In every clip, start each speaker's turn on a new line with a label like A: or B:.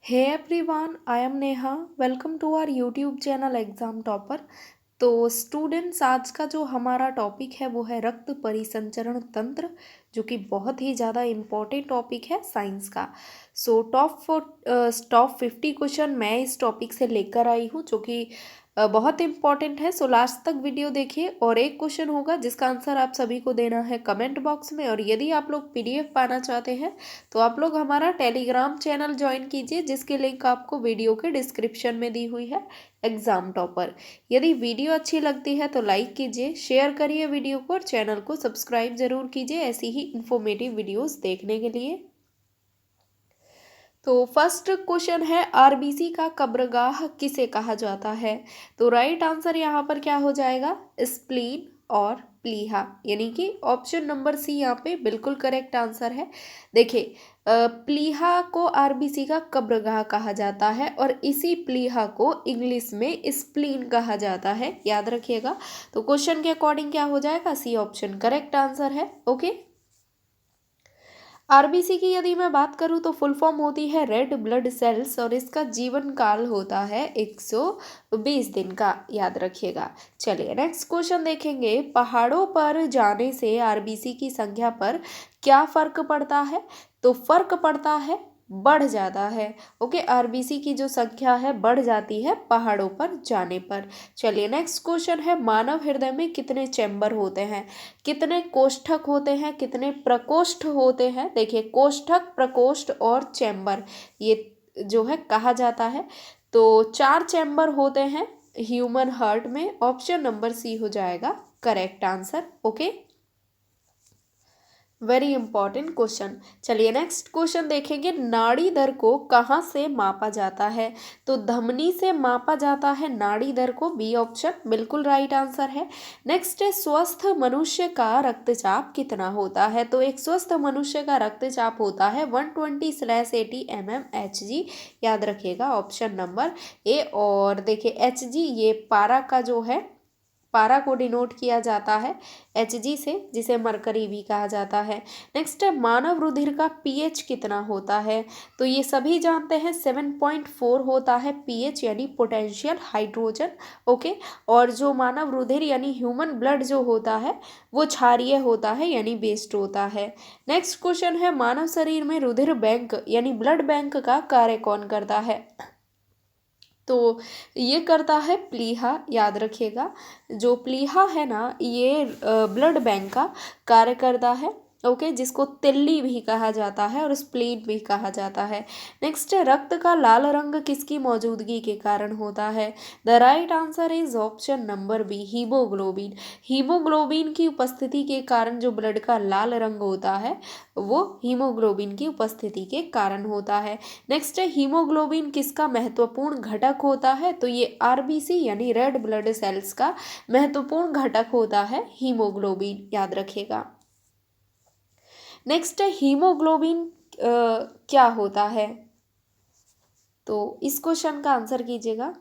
A: Hey everyone, I am Neha. Welcome to our YouTube channel exam topper. तो students, आज का जो हमारा टॉपिक है वो है रक्त परिसंचरण तंत्र, जो कि बहुत ही ज़्यादा इम्पोर्टेंट टॉपिक है साइंस का। सो टॉप 50 क्वेश्चन मैं इस टॉपिक से लेकर आई हूँ, जो कि बहुत इंपॉर्टेंट है। सो लास्ट तक वीडियो देखिए। और एक क्वेश्चन होगा जिसका आंसर आप सभी को देना है कमेंट बॉक्स में। और यदि आप लोग पीडीएफ पाना चाहते हैं तो आप लोग हमारा टेलीग्राम चैनल ज्वाइन कीजिए, जिसकी लिंक आपको वीडियो के डिस्क्रिप्शन में दी हुई है, एग्जाम टॉपर। यदि वीडियो अच्छी लगती है तो लाइक कीजिए, शेयर करिए वीडियो को और चैनल को सब्सक्राइब जरूर कीजिए ऐसी ही इंफॉर्मेटिव वीडियोस देखने के लिए। तो फर्स्ट क्वेश्चन है, आरबीसी का कब्रगाह किसे कहा जाता है? तो राइट आंसर यहाँ पर क्या हो जाएगा? स्प्लीन और प्लीहा, यानी कि ऑप्शन नंबर सी यहाँ पे बिल्कुल करेक्ट आंसर है। देखिए, प्लीहा को आरबीसी का कब्रगाह कहा जाता है और इसी प्लीहा को इंग्लिश में स्प्लीन कहा जाता है, याद रखिएगा। तो क्वेश्चन के अकॉर्डिंग क्या हो जाएगा? सी ऑप्शन करेक्ट आंसर है। ओके। आरबीसी की यदि मैं बात करूं तो फुल फॉर्म होती है रेड ब्लड सेल्स और इसका जीवन काल होता है 120 दिन का, याद रखिएगा। चलिए नेक्स्ट क्वेश्चन देखेंगे, पहाड़ों पर जाने से आरबीसी की संख्या पर क्या फर्क पड़ता है? तो फर्क पड़ता है, बढ़ जाता है। ओके, आरबीसी की जो संख्या है बढ़ जाती है पहाड़ों पर जाने पर। चलिए नेक्स्ट क्वेश्चन है, मानव हृदय में कितने चैम्बर होते हैं? कितने कोष्ठक होते हैं, कितने प्रकोष्ठ होते हैं? देखिए, कोष्ठक, प्रकोष्ठ और चैम्बर, ये जो है कहा जाता है। तो 4 चैम्बर होते हैं ह्यूमन हार्ट में। ऑप्शन नंबर सी हो जाएगा correct answer. Okay, very important question. चलिए नेक्स्ट क्वेश्चन देखेंगे, नाड़ी दर को कहाँ से मापा जाता है? तो धमनी से मापा जाता है नाड़ी दर को, बी ऑप्शन बिल्कुल राइट आंसर है। नेक्स्ट है, स्वस्थ मनुष्य का रक्तचाप कितना होता है? तो एक स्वस्थ मनुष्य का रक्तचाप होता है 120/80 mmHg, याद रखिएगा ऑप्शन नंबर ए। और देखिए Hg ये पारा का जो है, पारा को डिनोट किया जाता है Hg से, जिसे मरकरी भी कहा जाता है। नेक्स्ट है, मानव रुधिर का पीएच कितना होता है? तो ये सभी जानते हैं 7.4 होता है पीएच, यानी पोटेंशियल हाइड्रोजन। ओके, और जो मानव रुधिर यानी ह्यूमन ब्लड जो होता है वो क्षारीय होता है, यानी बेस्ड होता है। नेक्स्ट क्वेश्चन है, मानव शरीर में रुधिर बैंक यानी ब्लड बैंक का कार्य कौन करता है? तो ये करता है प्लीहा, याद रखिएगा। जो प्लीहा है ना, ये ब्लड बैंक का कार्य करता है। ओके, जिसको तिल्ली भी कहा जाता है और स्प्लीन भी कहा जाता है। नेक्स्ट है, रक्त का लाल रंग किसकी मौजूदगी के कारण होता है? The right answer is option number B, haemoglobin. Haemoglobin की उपस्थिति के कारण जो ब्लड का लाल रंग होता है वो हीमोग्लोबिन की उपस्थिति के कारण होता है। नेक्स्ट है, हीमोग्लोबिन किसका महत्वपूर्ण घटक होता है? तो ये आरबीसी यानी रेड ब्लड सेल्स का महत्वपूर्ण घटक होता है हीमोग्लोबिन, याद रखिएगा। नेक्स्ट है, हीमोग्लोबिन क्या होता है? तो इस क्वेश्चन का आंसर कीजिएगा।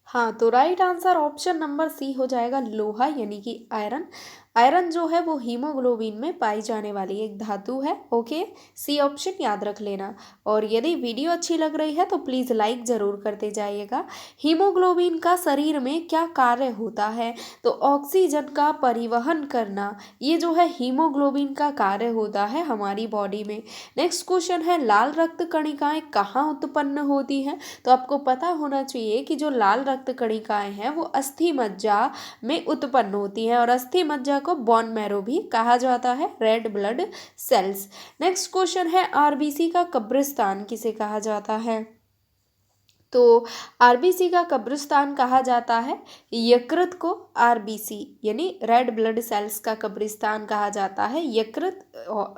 A: हाँ, तो right answer option number C हो जाएगा, लोहा यानी कि आयरन। आयरन जो है वो हीमोग्लोबिन में पाई जाने वाली एक धातु है। ओके, सी ऑप्शन याद रख लेना। और यदि वीडियो अच्छी लग रही है तो प्लीज़ लाइक ज़रूर करते जाइएगा। हीमोग्लोबिन का शरीर में क्या कार्य होता है? तो ऑक्सीजन का परिवहन करना, ये जो है हीमोग्लोबिन का कार्य होता है हमारी बॉडी में। नेक्स्ट क्वेश्चन है, लाल रक्त कणिकाएं कहाँ उत्पन्न होती हैं? तो आपको पता होना चाहिए कि जो लाल रक्त कणिकाएं हैं वो अस्थि मज्जा में उत्पन्न होती हैं और अस्थि मज्जा को बोन मैरो भी कहा जाता है, red blood cells. Next question है, आरबीसी का कब्रिस्तान किसे कहा जाता है? तो आरबीसी का कब्रिस्तान कहा जाता है यकृत को। आरबीसी यानी रेड ब्लड सेल्स का कब्रिस्तान कहा जाता है यकृत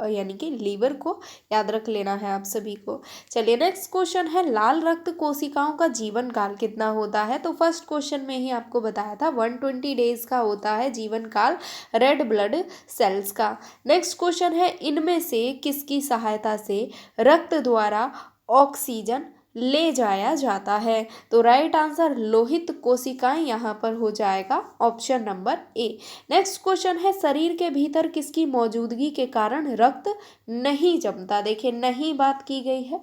A: यानी कि लीवर को, याद रख लेना है आप सभी को। चलिए नेक्स्ट क्वेश्चन है, लाल रक्त कोशिकाओं का जीवन काल कितना होता है? तो फर्स्ट क्वेश्चन में ही आपको बताया था 120 डेज का होता है जीवन काल रेड ब्लड सेल्स का। नेक्स्ट क्वेश्चन है, इनमें से किसकी सहायता से रक्त द्वारा ऑक्सीजन ले जाया जाता है? तो राइट आंसर लोहित कोशिकाएं यहाँ पर हो जाएगा, option number A. Next question है, शरीर के भीतर किसकी मौजूदगी के कारण रक्त नहीं जमता? देखिए, नहीं बात की गई है।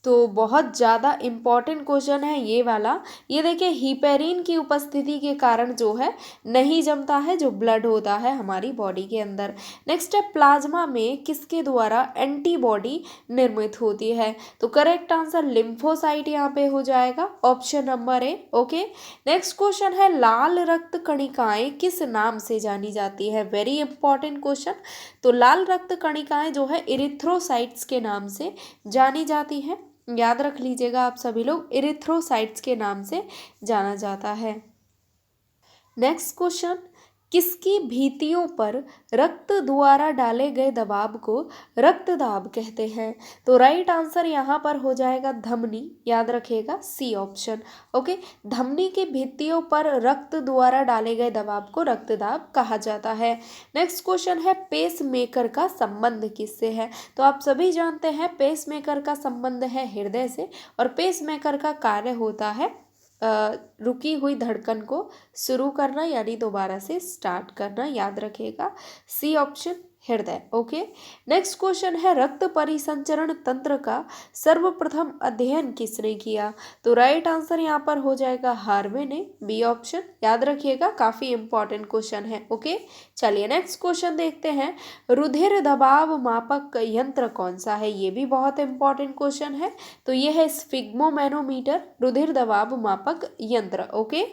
A: तो बहुत ज़्यादा इम्पॉर्टेंट क्वेश्चन है ये वाला। ये देखिए, हीपेरिन की उपस्थिति के कारण जो है नहीं जमता है जो ब्लड होता है हमारी बॉडी के अंदर। नेक्स्ट है, प्लाज्मा में किसके द्वारा एंटीबॉडी निर्मित होती है? तो करेक्ट आंसर लिम्फोसाइट यहाँ पे हो जाएगा, option number A. Okay, next question है, लाल रक्त कणिकाएं किस नाम से जानी जाती है? Very important question. तो लाल रक्त कणिकाएं जो है इरिथ्रोसाइट्स के नाम से जानी जाती है। याद रख लीजिएगा आप सभी लोग, इरिथ्रोसाइट्स के नाम से जाना जाता है। नेक्स्ट क्वेश्चन, किसकी भित्तियों पर रक्त द्वारा डाले गए दबाव को रक्तदाब कहते हैं? तो राइट आंसर यहाँ पर हो जाएगा धमनी, याद रखिएगा, सी ऑप्शन। ओके, धमनी की भित्तियों पर रक्त द्वारा डाले गए दबाव को रक्तदाब कहा जाता है। नेक्स्ट क्वेश्चन है, पेस मेकर का संबंध किससे है? तो आप सभी जानते हैं पेस मेकर का संबंध है हृदय से, और पेस मेकर का कार्य होता है रुकी हुई धड़कन को शुरू करना यानी दोबारा से स्टार्ट करना, याद रखिएगा, सी ऑप्शन, हृदय। ओके, नेक्स्ट क्वेश्चन है, रक्त परिसंचरण तंत्र का सर्वप्रथम अध्ययन किसने किया? तो राइट आंसर यहाँ पर हो जाएगा हार्वे ने, बी ऑप्शन, याद रखिएगा, काफी इंपॉर्टेंट क्वेश्चन है। ओके, चलिए नेक्स्ट क्वेश्चन देखते हैं, रुधिर दबाव मापक यंत्र कौन सा है? ये भी बहुत इंपॉर्टेंट क्वेश्चन है। तो ये है स्फिग्मोमैनोमीटर, रुधिर दबाव मापक यंत्र। ओके,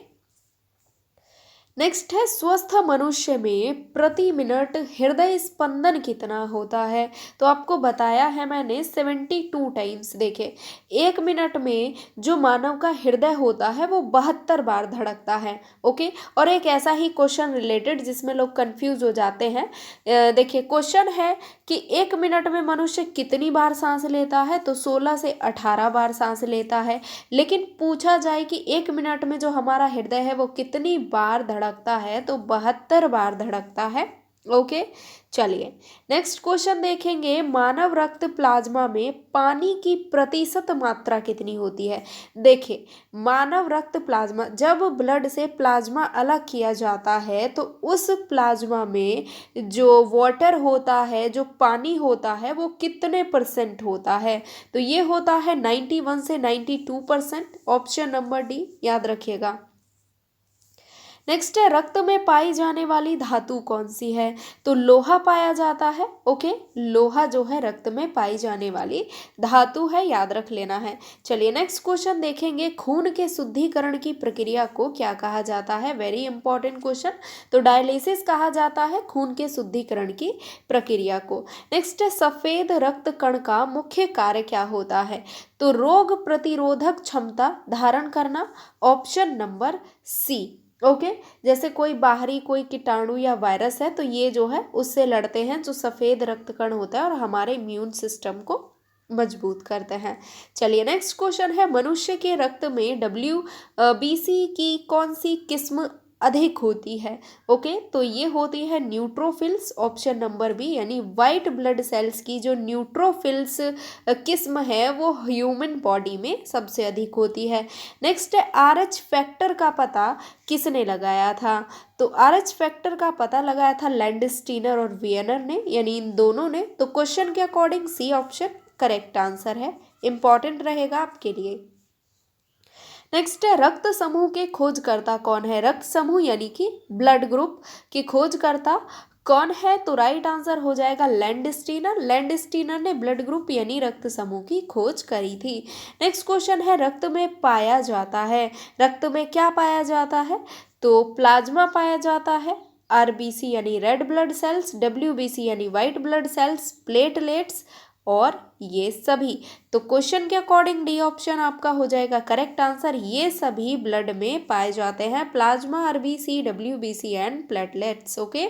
A: नेक्स्ट है, स्वस्थ मनुष्य में प्रति मिनट हृदय स्पंदन कितना होता है? तो आपको बताया है मैंने 72 टाइम्स। देखे, एक मिनट में जो मानव का हृदय होता है वो 72 बार धड़कता है। ओके, और एक ऐसा ही क्वेश्चन रिलेटेड जिसमें लोग कंफ्यूज हो जाते हैं। देखिए, क्वेश्चन है कि एक मिनट में मनुष्य कितनी बार सांस लेता है? तो 16 से 18 बार सांस लेता है। लेकिन पूछा जाए कि एक मिनट में जो हमारा हृदय है वो कितनी बार धड़कता है? तो 72 बार धड़कता है। ओके, चलिए नेक्स्ट क्वेश्चन देखेंगे, मानव रक्त प्लाज्मा में पानी की प्रतिशत मात्रा कितनी होती है? देखिए, मानव रक्त प्लाज्मा, जब ब्लड से प्लाज्मा अलग किया जाता है तो उस प्लाज्मा में जो वाटर होता है, जो पानी होता है, वो कितने परसेंट होता है? तो ये होता है 91 से 92%, ऑप्शन नंबर डी, याद रखिएगा। नेक्स्ट है, रक्त में पाई जाने वाली धातु कौन सी है? तो लोहा पाया जाता है। ओके, लोहा जो है रक्त में पाई जाने वाली धातु है, याद रख लेना है। चलिए नेक्स्ट क्वेश्चन देखेंगे, खून के शुद्धिकरण की प्रक्रिया को क्या कहा जाता है? Very important question. तो डायलिसिस कहा जाता है खून के शुद्धिकरण की प्रक्रिया को। नेक्स्ट है, सफेद रक्त कण का मुख्य कार्य क्या होता है? तो रोग प्रतिरोधक क्षमता धारण करना, ऑप्शन नंबर सी। ओके, जैसे कोई बाहरी कोई कीटाणु या वायरस है तो ये जो है उससे लड़ते हैं, जो सफ़ेद रक्त कण होता है, और हमारे इम्यून सिस्टम को मजबूत करते हैं। चलिए नेक्स्ट क्वेश्चन है, मनुष्य के रक्त में WBC की कौन सी किस्म अधिक होती है? ओके, तो ये होती है न्यूट्रोफिल्स, ऑप्शन नंबर बी, यानी वाइट ब्लड सेल्स की जो न्यूट्रोफिल्स किस्म है वो ह्यूमन बॉडी में सबसे अधिक होती है। नेक्स्ट है, RH फैक्टर का पता किसने लगाया था? तो RH फैक्टर का पता लगाया था लैंडस्टीनर और वियनर ने, यानी इन दोनों ने। तो क्वेश्चन के according C option correct answer है, इंपॉर्टेंट रहेगा आपके लिए। नेक्स्ट है, रक्त समूह के खोजकर्ता कौन है? रक्त समूह यानी कि ब्लड ग्रुप के खोजकर्ता कौन है? तो राइट आंसर हो जाएगा लैंडस्टीनर। लैंडस्टीनर ने ब्लड ग्रुप यानी रक्त समूह की खोज करी थी। नेक्स्ट क्वेश्चन है, रक्त में पाया जाता है, रक्त में क्या पाया जाता है? तो प्लाज्मा पाया जाता है, RBC यानी रेड ब्लड सेल्स, WBC यानी वाइट ब्लड सेल्स, प्लेटलेट्स और ये सभी। तो क्वेश्चन के अकॉर्डिंग डी ऑप्शन आपका हो जाएगा करेक्ट आंसर। ये सभी ब्लड में पाए जाते हैं, plasma, RBC, WBC and platelets. Okay,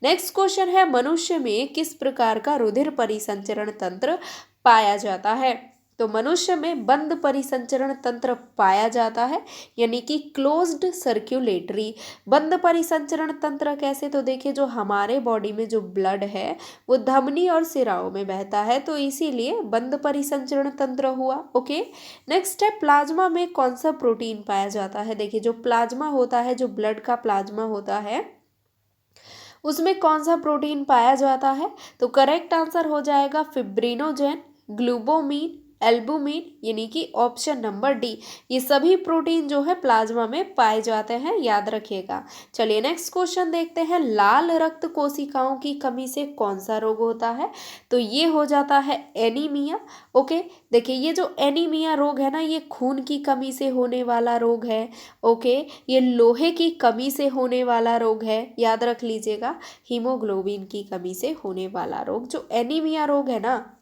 A: next question है, मनुष्य में किस प्रकार का रुधिर परिसंचरण तंत्र पाया जाता है? तो मनुष्य में बंद परिसंचरण तंत्र पाया जाता है, यानी कि क्लोज्ड सर्कुलेटरी। बंद परिसंचरण तंत्र कैसे? तो देखिए, जो हमारे बॉडी में जो ब्लड है वो धमनी और सिराओं में बहता है, तो इसीलिए बंद परिसंचरण तंत्र हुआ। ओके, नेक्स्ट है, प्लाज्मा में कौन सा प्रोटीन पाया जाता है? देखिए, जो प्लाज्मा होता है, जो ब्लड का प्लाज्मा होता है, उसमें कौन सा प्रोटीन पाया जाता है? तो करेक्ट आंसर हो जाएगा फिब्रिनोजेन, ग्लूबोमीन, एल्बुमिन यानी कि ऑप्शन नंबर डी। ये सभी प्रोटीन जो है प्लाज्मा में पाए जाते हैं, याद रखिएगा। चलिए नेक्स्ट क्वेश्चन देखते हैं। लाल रक्त कोशिकाओं की कमी से कौन सा रोग होता है? तो ये हो जाता है एनीमिया। ओके, देखिए ये जो एनीमिया रोग है ना, ये खून की कमी से होने वाला रोग है। ओके, ये लोहे की कमी से होने वाला रोग है, याद रख लीजिएगा। हीमोग्लोबिन की कमी से होने वाला रोग जो एनीमिया रोग है ना,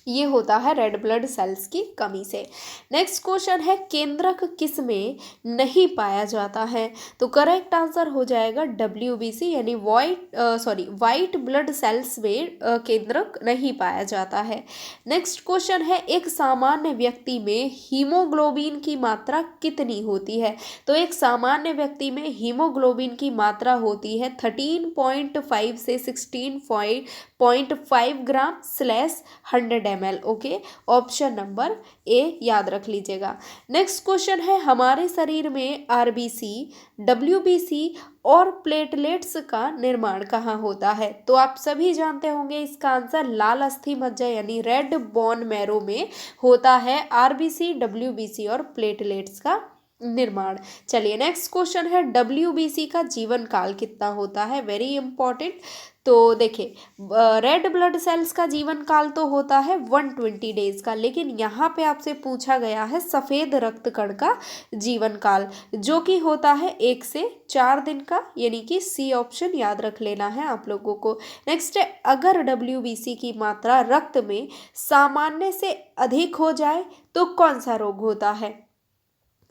A: ये होता है रेड ब्लड सेल्स की कमी से। नेक्स्ट क्वेश्चन है, केंद्रक किस में नहीं पाया जाता है? तो करेक्ट आंसर हो जाएगा WBC यानी वाइट ब्लड सेल्स में केंद्रक नहीं पाया जाता है। नेक्स्ट क्वेश्चन है, एक सामान्य व्यक्ति में हीमोग्लोबिन की मात्रा कितनी होती है? तो एक सामान्य व्यक्ति में हीमोग्लोबिन की मात्रा होती है 13.5 से 16.5 ग्राम/100 ml। Okay, option number A याद रख लीजिएगा। नेक्स्ट क्वेश्चन है, हमारे शरीर में RBC, WBC और प्लेटलेट्स का निर्माण कहाँ होता है? तो आप सभी जानते होंगे इसका आंसर लाल अस्थि मज्जा यानी रेड बोन मैरो में होता है RBC, WBC और प्लेटलेट्स का निर्माण। चलिए नेक्स्ट क्वेश्चन है, WBC का जीवन काल कितना होता है? Very important. तो देखिए, रेड ब्लड सेल्स का जीवन काल तो होता है 120 डेज का, लेकिन यहाँ पे आपसे पूछा गया है सफ़ेद रक्त कण का जीवन काल, जो कि होता है 1 से 4 दिन का, यानी कि सी ऑप्शन याद रख लेना है आप लोगों को। नेक्स्ट है, अगर WBC की मात्रा रक्त में सामान्य से अधिक हो जाए तो कौन सा रोग होता है?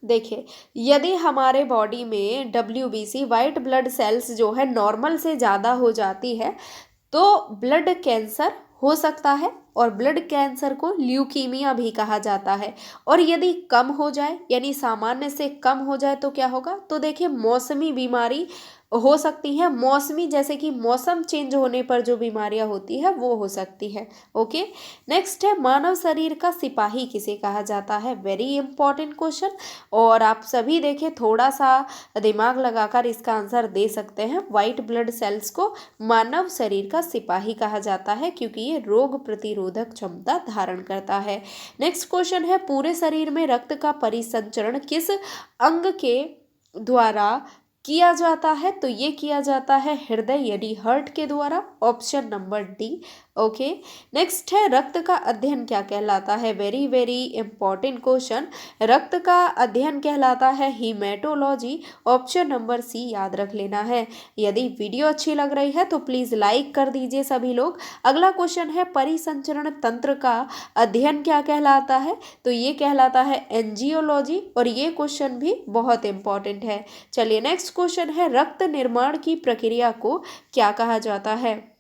A: देखिए, यदि हमारे बॉडी में WBC वाइट ब्लड सेल्स जो है नॉर्मल से ज़्यादा हो जाती है तो ब्लड कैंसर हो सकता है, और ब्लड कैंसर को ल्यूकीमिया भी कहा जाता है। और यदि कम हो जाए यानी सामान्य से कम हो जाए तो क्या होगा? तो देखिए, मौसमी बीमारी हो सकती है, मौसमी जैसे कि मौसम चेंज होने पर जो बीमारियां होती है वो हो सकती है। ओके, नेक्स्ट है, मानव शरीर का सिपाही किसे कहा जाता है? वेरी इंपॉर्टेंट क्वेश्चन, और आप सभी देखें, थोड़ा सा दिमाग लगाकर इसका आंसर दे सकते हैं। वाइट ब्लड सेल्स को मानव शरीर का सिपाही कहा जाता है क्योंकि ये रोग प्रतिरोधक क्षमता धारण करता है। नेक्स्ट क्वेश्चन है, पूरे शरीर में रक्त का परिसंचरण किस अंग के द्वारा किया जाता है? तो ये किया जाता है हृदय यानी हार्ट के द्वारा, option number D. Okay, next है, रक्त का अध्ययन क्या कहलाता है? Very very important question. रक्त का अध्ययन कहलाता है हीमेटोलॉजी, ऑप्शन नंबर सी याद रख लेना है। यदि वीडियो अच्छी लग रही है तो प्लीज़ लाइक कर दीजिए सभी लोग। अगला क्वेश्चन है, परिसंचरण तंत्र का अध्ययन क्या कहलाता है? तो ये कहलाता है एंजियोलॉजी, और ये क्वेश्चन भी बहुत इंपॉर्टेंट है। चलिए नेक्स्ट क्वेश्चन है, रक्त निर्माण की प्रक्रिया को क्या कहा जाता है?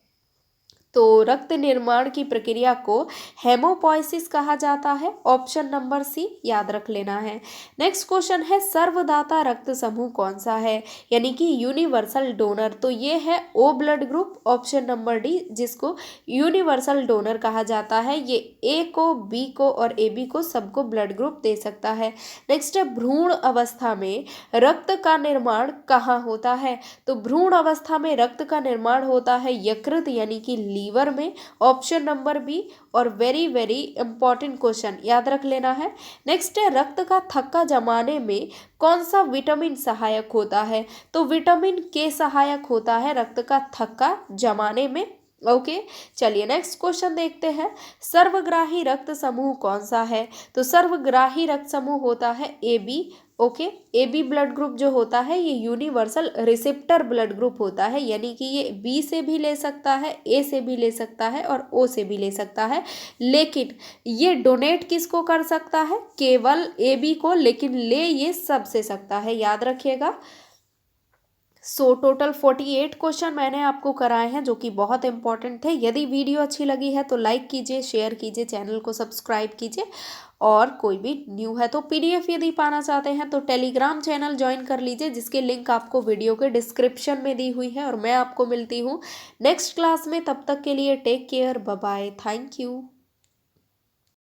A: तो रक्त निर्माण की प्रक्रिया को हेमोपोइसिस कहा जाता है, ऑप्शन नंबर सी याद रख लेना है। नेक्स्ट क्वेश्चन है, सर्वदाता रक्त समूह कौन सा है यानी कि यूनिवर्सल डोनर? तो ये है O blood group, option number D, जिसको यूनिवर्सल डोनर कहा जाता है। ये A को, B को और AB को सबको ब्लड ग्रुप दे सकता है। नेक्स्ट है, भ्रूण अवस्था में रक्त का निर्माण कहाँ होता है? तो भ्रूण अवस्था में रक्त का निर्माण होता है यकृत यानी कि लीवर में, ऑप्शन नंबर बी, और वेरी वेरी इंपॉर्टेंट क्वेश्चन याद रख लेना है। नेक्स्ट है, रक्त का थक्का जमाने में कौन सा विटामिन सहायक होता है? तो विटामिन के सहायक होता है रक्त का थक्का जमाने में। ओके, चलिए नेक्स्ट क्वेश्चन देखते हैं। सर्वग्राही रक्त समूह कौन सा है? तो सर्वग्राही रक्त समूह होता है AB। Okay, AB blood group जो होता है ये यूनिवर्सल रिसेप्टर ब्लड ग्रुप होता है, यानी कि ये B से भी ले सकता है, A से भी ले सकता है और O से भी ले सकता है, लेकिन ये डोनेट किसको कर सकता है? केवल AB को, लेकिन ले ये सब से सकता है, याद रखिएगा। टोटल 48 क्वेश्चन मैंने आपको कराए हैं जो कि बहुत इंपॉर्टेंट थे। यदि वीडियो अच्छी लगी है तो लाइक कीजिए, शेयर कीजिए, चैनल को सब्सक्राइब कीजिए, और कोई भी न्यू है तो PDF यदि पाना चाहते हैं तो टेलीग्राम चैनल ज्वाइन कर लीजिए, जिसकी लिंक आपको वीडियो के डिस्क्रिप्शन में दी हुई है। और मैं आपको मिलती हूँ नेक्स्ट क्लास में, तब तक के लिए take care, bye bye, thank you.